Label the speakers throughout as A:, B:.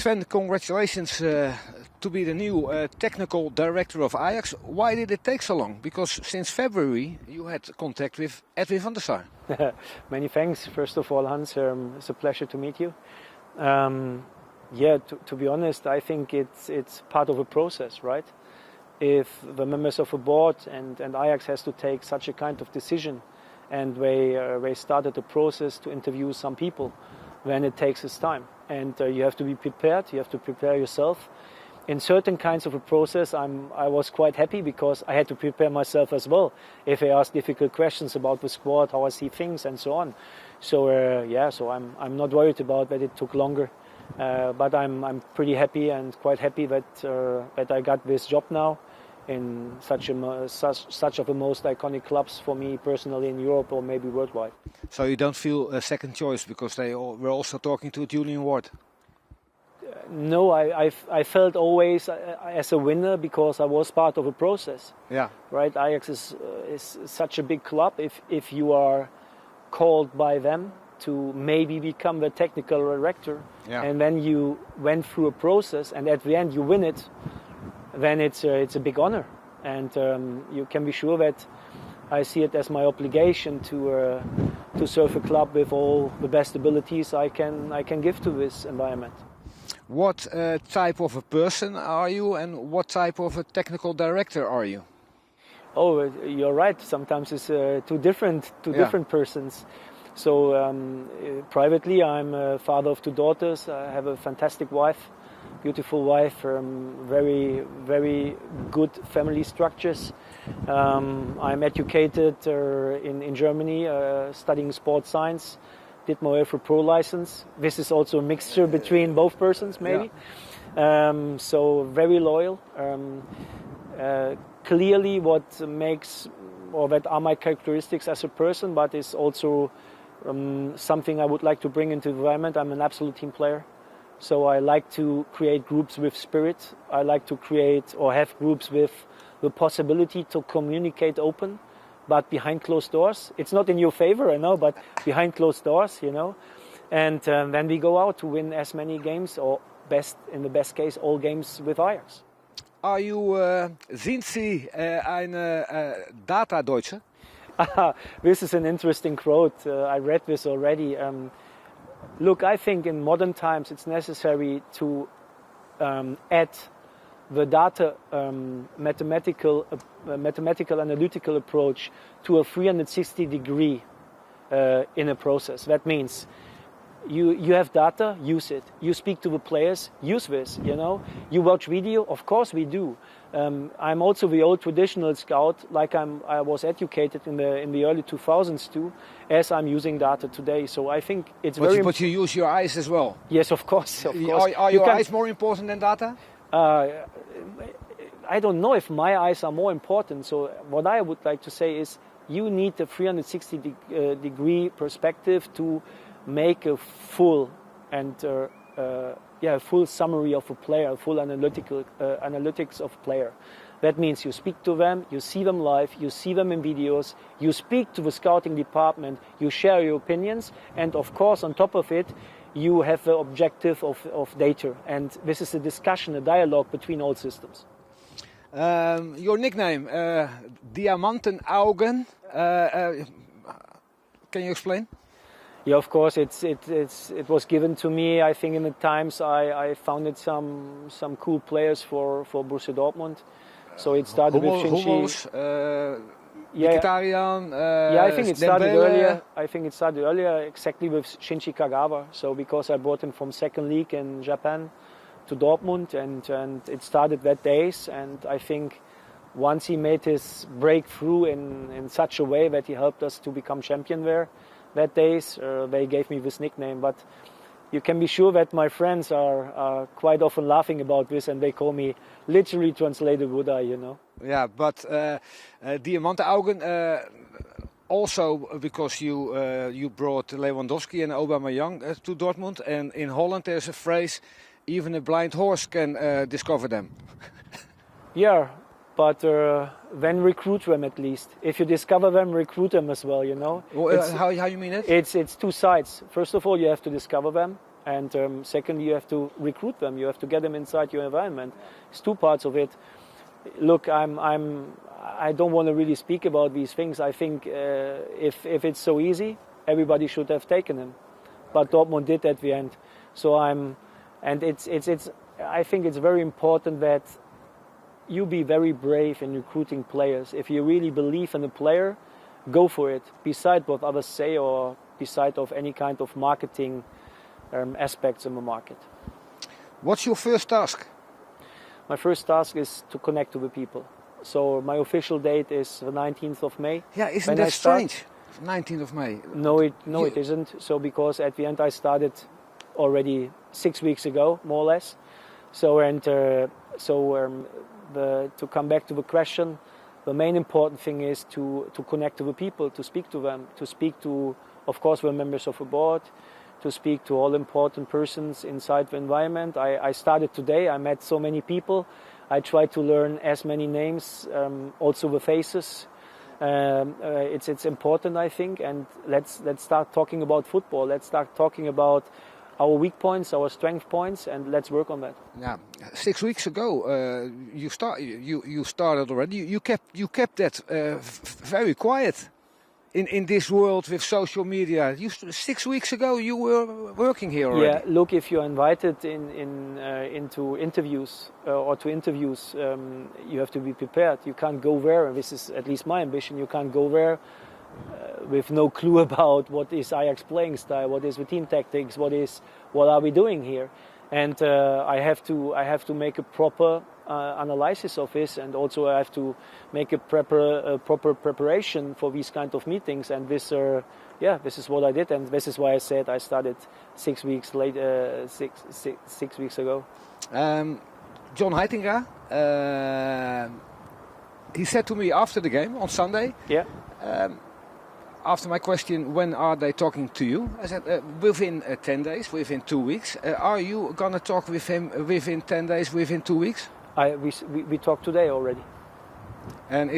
A: Sven, congratulations to be the new technical director of Ajax. Why did it take so long? Because since February you had contact with Edwin van der Sar.
B: Many thanks. First of all, Hans, it's a pleasure to meet you. To be honest, I think it's part of a process, right? If the members of a board and Ajax has to take such a kind of decision, and they started a process to interview some people, then it takes its time. And you have to be prepared, you have to prepare yourself. In certain kinds of a process, I was quite happy because I had to prepare myself as well. If I ask difficult questions about the squad, how I see things and so on. So I'm not worried about that it took longer. But I'm pretty happy and quite happy that I got this job now in such of the most iconic clubs for me personally in Europe or maybe worldwide.
A: So you don't feel a second choice because they were also talking to Julian Ward?
B: No, I felt always as a winner because I was part of a process.
A: Yeah.
B: Right. Ajax is such a big club. If you are called by them to maybe become the technical director, and then you went through a process and at the end you win it, then it's a big honor, and you can be sure that I see it as my obligation to serve a club with all the best abilities I can give to this environment.
A: What type of a person are you, and what type of a technical director are you?
B: Oh, you're right. Sometimes it's two different persons. So privately, I'm a father of two daughters. I have a fantastic wife, beautiful wife, very, very good family structures. I'm educated in Germany, studying sports science. Did my UEFA Pro license. This is also a mixture between both persons, maybe. Yeah. So very loyal. Clearly, what makes or that are my characteristics as a person, but is also something I would like to bring into the environment. I'm an absolute team player. So I like to create groups with spirit. I like to create or have groups with the possibility to communicate open, but behind closed doors. It's not in your favor, I know, but behind closed doors, you know. And then we go out to win as many games, or in the best case, all games with Ajax.
A: Are you, sind Sie eine Data-Deutsche?
B: This is an interesting quote. I read this already. Look, I think in modern times it's necessary to add the data mathematical analytical approach to a 360 degree in a process. That means you have data, use it. You speak to the players, use this, you know. You watch video, of course we do. I'm also the old traditional scout, like I was educated in the early 2000s too, as I'm using data today. So I think it's very...
A: But you use your eyes as well?
B: Yes, of course.
A: Are your eyes more important than data?
B: I don't know if my eyes are more important. So what I would like to say is you need a 360 degree perspective to make a full and full summary of a player, full analytics of player. That means you speak to them, you see them live, you see them in videos, you speak to the scouting department, you share your opinions, and of course on top of it you have the objective of data. And this is a discussion, a dialogue between all systems.
A: Your nickname, Diamantenaugen, can you explain?
B: Yeah, of course. It was given to me. I think in the times I founded some cool players for Borussia Dortmund. So it started with Shinji.
A: Mkhitaryan.
B: I think it started earlier. I think it started earlier, exactly with Shinji Kagawa. So because I brought him from second league in Japan to Dortmund, and it started that days. And I think once he made his breakthrough in such a way that he helped us to become champion there. That days they gave me this nickname, but you can be sure that my friends are quite often laughing about this, and they call me literally translated Buddha, you know.
A: Yeah, but Diamantenaugen also because you brought Lewandowski and Aubameyang to Dortmund, and in Holland there's a phrase, even a blind horse can discover them.
B: Yeah. But then recruit them at least. If you discover them, recruit them as well, you know.
A: How you mean it?
B: It's two sides. First of all, you have to discover them. And secondly, you have to recruit them. You have to get them inside your environment. It's two parts of it. Look, I don't want to really speak about these things. I think if it's so easy, everybody should have taken him. But Dortmund did at the end. So I think it's very important that you be very brave in recruiting players. If you really believe in a player, go for it. Beside what others say or beside of any kind of marketing aspects in the market.
A: What's your first task?
B: My first task is to connect to the people. So my official date is the 19th of May.
A: Yeah, isn't that strange? 19th of May.
B: No, it isn't. So because at the end I started already 6 weeks ago, more or less. So to come back to the question, the main important thing is to connect to the people, to speak to them, to speak to, of course, the members of the board, to speak to all important persons inside the environment. I started today. I met so many people. I tried to learn as many names, also the faces. It's important, I think, and let's start talking about football. Let's start talking about our weak points, our strength points, and let's work on that.
A: Yeah, 6 weeks ago you started already. You kept that very quiet in this world with social media. 6 weeks ago you were working here already.
B: Yeah, look, if you're invited into interviews or to interviews, you have to be prepared. You can't go there, and this is at least my ambition. You can't go there with no clue about what is Ajax playing style, what is the team tactics, what are we doing here, and I have to make a proper analysis of this, and also I have to make a proper preparation for these kind of meetings, and this is what I did, and this is why I said I started 6 weeks later, 6 weeks ago.
A: John Heitinga, he said to me after the game on Sunday.
B: Yeah.
A: After my question, when are they talking to you? I said, within 10 days, within 2 weeks. Are you going to talk with him within 10 days, within 2 weeks?
B: We talked today already.
A: And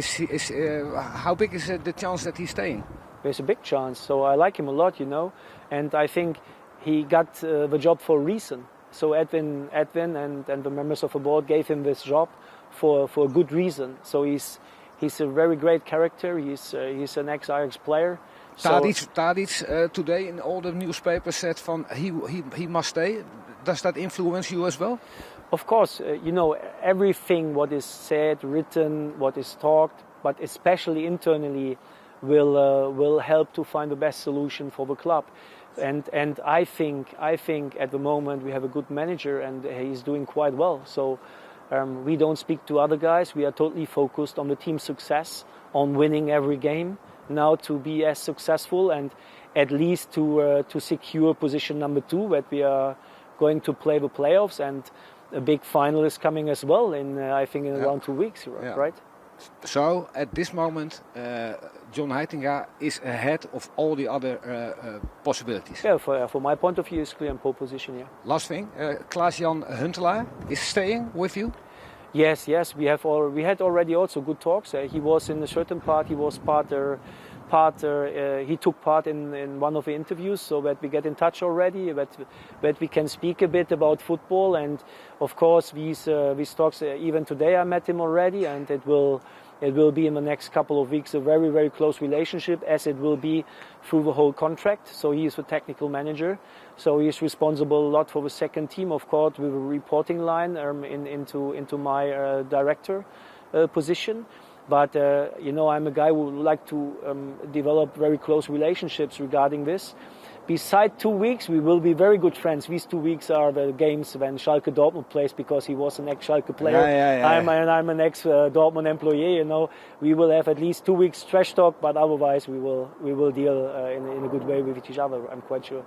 A: how big is the chance that he's staying?
B: There's a big chance. So I like him a lot, and I think he got the job for a reason. So Edwin and the members of the board gave him this job for a good reason. So he's a very great character. He's an ex-Ajax player.
A: Tadic today in all the newspapers said he must stay. Does that influence you as well?
B: Of course, everything what is said, written, what is talked, but especially internally, will help to find the best solution for the club. And I think at the moment we have a good manager and he's doing quite well. So we don't speak to other guys. We are totally focused on the team's success, on winning every game. Now to be as successful and at least to secure position number 2, that we are going to play the playoffs, and a big final is coming as well I think in around 2 weeks, right?
A: So at this moment, John Heitinga is ahead of all the other possibilities.
B: Yeah, for my point of view, is clear in pole position. Yeah.
A: Last thing, Klaas-Jan Huntelaar is staying with you.
B: Yes, we had already also good talks. He was in a certain part. He was he took part in one of the interviews, so that we get in touch already, that we can speak a bit about football, and of course these talks. Even today I met him already, and it will be in the next couple of weeks a very, very close relationship, as it will be through the whole contract. So he is the technical manager, so he is responsible a lot for the second team, of course, with a reporting line into my director position. But I'm a guy who would like to develop very close relationships regarding this. Beside 2 weeks, we will be very good friends. These 2 weeks are the games when Schalke Dortmund plays, because he was an ex-Schalke player. I'm an ex-Dortmund employee. We will have at least 2 weeks trash talk, but otherwise we will deal in a good way with each other, I'm quite sure.